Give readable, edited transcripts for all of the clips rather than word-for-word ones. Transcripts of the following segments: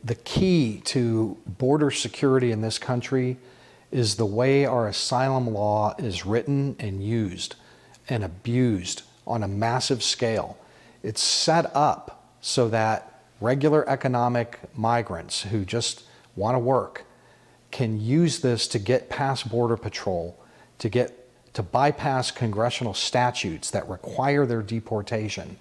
The key to border security in this country is the way our asylum law is written and used and abused on a massive scale. It's set up so that regular economic migrants who just want to work can use this to get past Border Patrol, to bypass congressional statutes that require their deportation.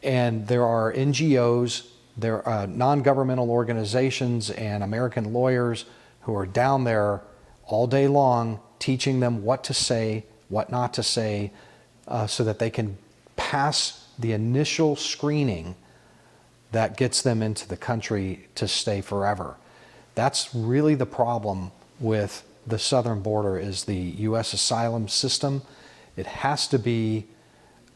And there are NGOs, there are non-governmental organizations and American lawyers who are down there all day long teaching them what to say, what not to say, so that they can pass the initial screening that gets them into the country to stay forever. That's really the problem with the southern border, is the U.S. asylum system. It has to be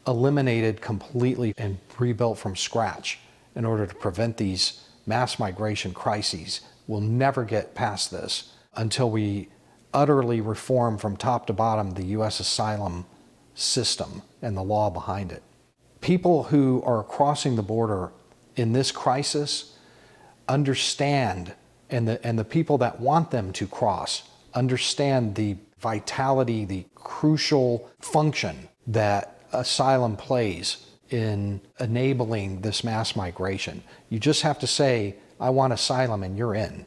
eliminated completely and rebuilt from scratch in order to prevent these mass migration crises. We'll never get past this until we utterly reform from top to bottom the U.S. asylum system and the law behind it. People who are crossing the border in this crisis understand, and the people that want them to cross understand the vitality, the crucial function that asylum plays in enabling this mass migration. You just have to say, I want asylum, and you're in.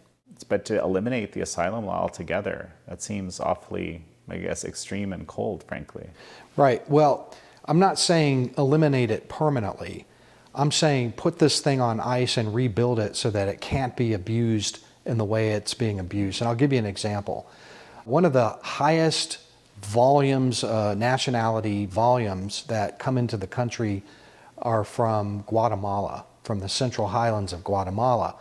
But to eliminate the asylum law altogether, that seems awfully, I guess, extreme and cold, frankly. Right. Well, I'm not saying eliminate it permanently. I'm saying put this thing on ice and rebuild it so that it can't be abused in the way it's being abused. And I'll give you an example. One of the highest volumes, nationality volumes that come into the country are from Guatemala, from the Central Highlands of Guatemala.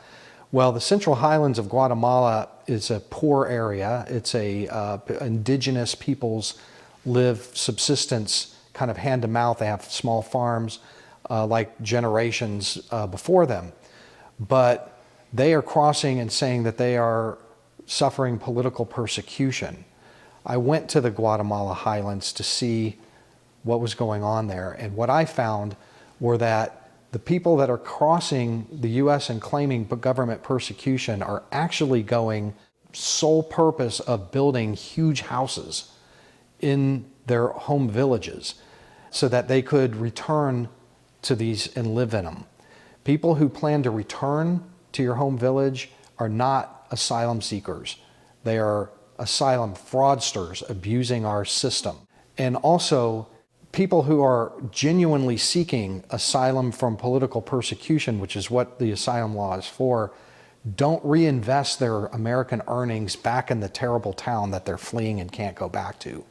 Well, the Central Highlands of Guatemala is a poor area. It's indigenous peoples live subsistence kind of hand to mouth. They have small farms like generations before them. But they are crossing and saying that they are suffering political persecution. I went to the Guatemala Highlands to see what was going on there. And what I found were that the people that are crossing the U.S. and claiming government persecution are actually going sole purpose of building huge houses in their home villages so that they could return to these and live in them. People who plan to return to your home village are not asylum seekers. They are asylum fraudsters abusing our system. And also, people who are genuinely seeking asylum from political persecution, which is what the asylum law is for, don't reinvest their American earnings back in the terrible town that they're fleeing and can't go back to,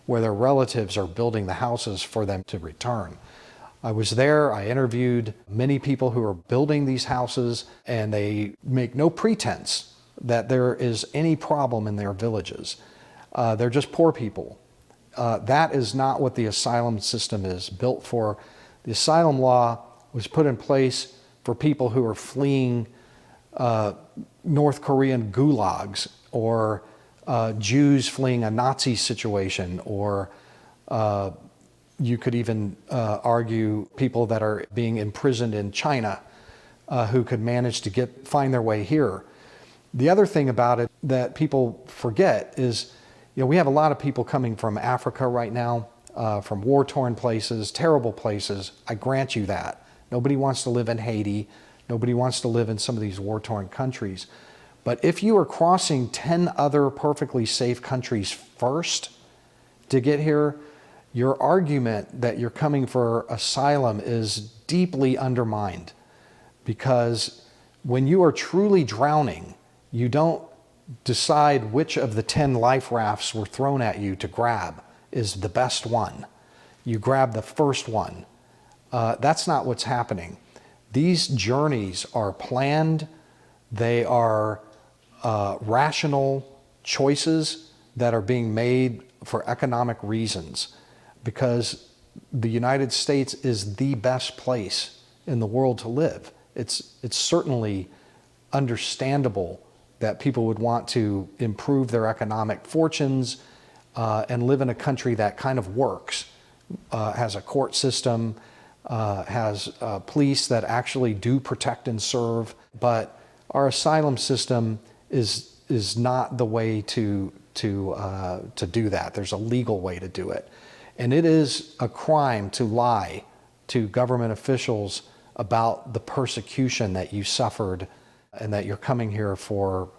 where their relatives are building the houses for them to return. I was there, I interviewed many people who are building these houses, and they make no pretense that there is any problem in their villages. They're just poor people. That is not what the asylum system is built for. The asylum law was put in place for people who are fleeing North Korean gulags, or Jews fleeing a Nazi situation, or you could even argue people that are being imprisoned in China who could manage to find their way here. The other thing about it that people forget is, we have a lot of people coming from Africa right now, from war-torn places, terrible places. I grant you that. Nobody wants to live in Haiti. Nobody wants to live in some of these war-torn countries. But if you are crossing 10 other perfectly safe countries first to get here, your argument that you're coming for asylum is deeply undermined. Because when you are truly drowning, you don't decide which of the 10 life rafts were thrown at you to grab is the best one. You grab the first one. That's not what's happening. These journeys are planned. They are rational choices that are being made for economic reasons, because the United States is the best place in the world to live. It's certainly understandable that people would want to improve their economic fortunes and live in a country that kind of works, has a court system, has police that actually do protect and serve. But our asylum system is not the way to do that. There's a legal way to do it. And it is a crime to lie to government officials about the persecution that you suffered and that you're coming here for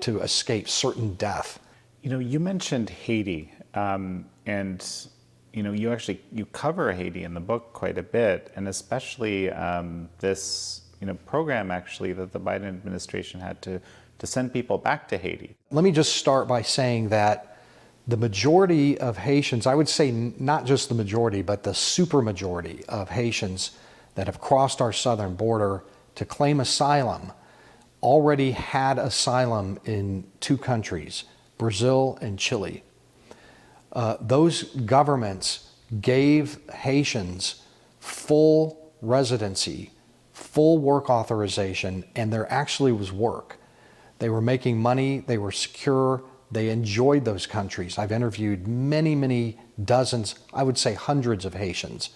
to escape certain death. You know, you mentioned Haiti, and you know, you cover Haiti in the book quite a bit, and especially this program actually that the Biden administration had to send people back to Haiti. Let me just start by saying that the majority of Haitians, I would say not just the majority, but the supermajority of Haitians that have crossed our southern border to claim asylum already had asylum in two countries, Brazil and Chile. Those governments gave Haitians full residency, full work authorization, and there actually was work. They were making money, they were secure, they enjoyed those countries. I've interviewed many dozens, I would say hundreds of Haitians.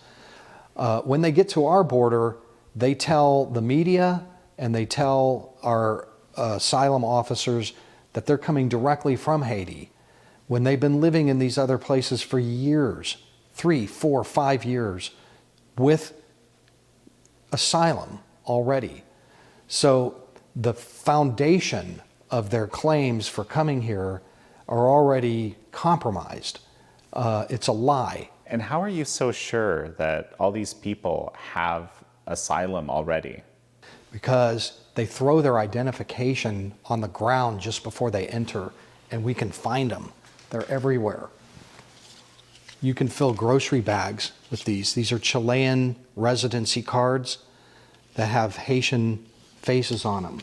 When they get to our border, they tell the media and they tell our asylum officers that they're coming directly from Haiti when they've been living in these other places for years, 3, 4, 5 years, with asylum already. So the foundation of their claims for coming here are already compromised. It's a lie. And how are you so sure that all these people have asylum already? Because they throw their identification on the ground just before they enter, and we can find them. They're everywhere. You can fill grocery bags with these. These are Chilean residency cards that have Haitian faces on them.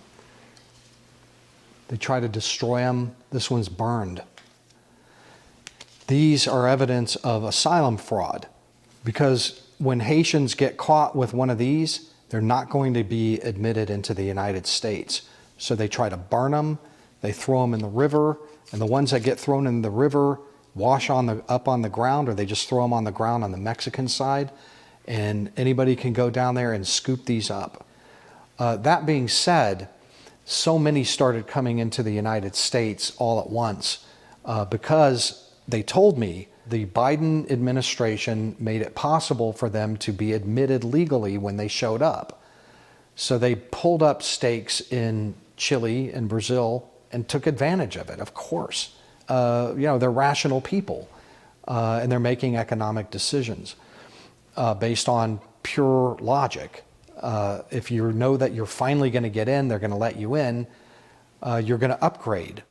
They try to destroy them. This one's burned. These are evidence of asylum fraud, because when Haitians get caught with one of these, they're not going to be admitted into the United States. So they try to burn them, they throw them in the river, and the ones that get thrown in the river wash up on the ground, or they just throw them on the ground on the Mexican side, and anybody can go down there and scoop these up. That being said, so many started coming into the United States all at once because they told me the Biden administration made it possible for them to be admitted legally when they showed up. So they pulled up stakes in Chile and Brazil and took advantage of it, of course. They're rational people, and they're making economic decisions based on pure logic. If you know that you're finally going to get in, they're going to let you in, you're going to upgrade.